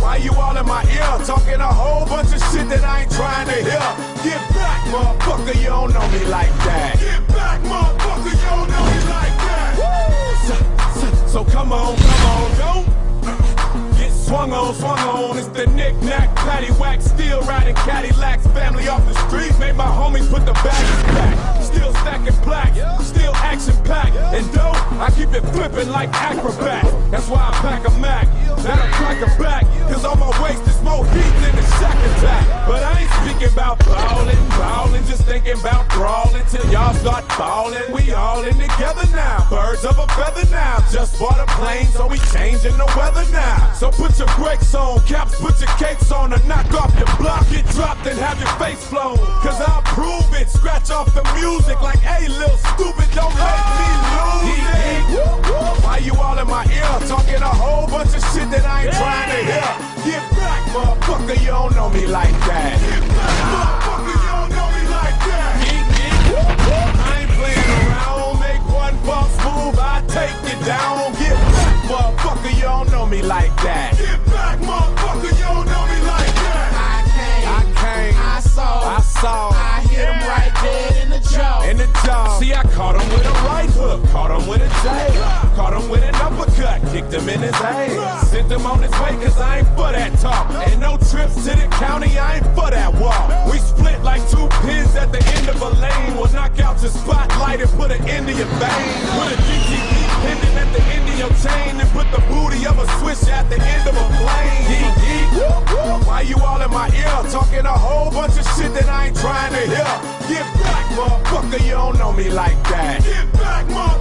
Why you all in my ear, talking a whole bunch of shit that I ain't trying to hear? Get back, motherfucker, you don't know me like that. Get back, motherfucker, you don't know me like that. So come on, don't get swung on. It's the knick-knack, paddywhack, still riding Cadillacs. Family off the street, made my homies put the bags back. Still stacking plaques, still action-packed. And dope, I keep it flipping like acrobat. That's why I pack a Mac, that'll crack a back. Cause on my waist is more heat than a shack attack. But I ain't speaking about ballin', just thinking about brawling till y'all start ballin'. We all in together now, birds of a feather now. Just bought a plane, so we changing the weather now. So put your brakes on, caps, put your capes on, or knock off your block, get dropped and have your face flown. Cause I'll prove it, scratch off the music like, hey, little stupid, don't make me lose it. Why you all in my ear, talking a whole bunch of shit that I ain't trying to hear? Get back, motherfucker, you don't know me like that. Get back, motherfucker, you don't know me like that. I ain't playing around, make one false move, I take you down. Get back, motherfucker, you don't know me like that. Get back, motherfucker, you don't know me like that. I came, I saw, I hit him right dead in the jaw. See, I caught him with a right hook, caught him with a jab, caught him with an uppercut, kicked him in his ass. Sent him on his way cause I ain't for that talk. Ain't no trips to the county, I ain't for that walk. We split like two pins at the end of a lane. We'll knock out your spotlight and put an end to your vein. Put a DTP pendant at the end of your chain and put the booty of a switch at the end of a plane. Why you all in my ear, talking a whole bunch of shit that I ain't trying to hear? Get back, motherfucker, you don't know me like that. Get back, motherfucker.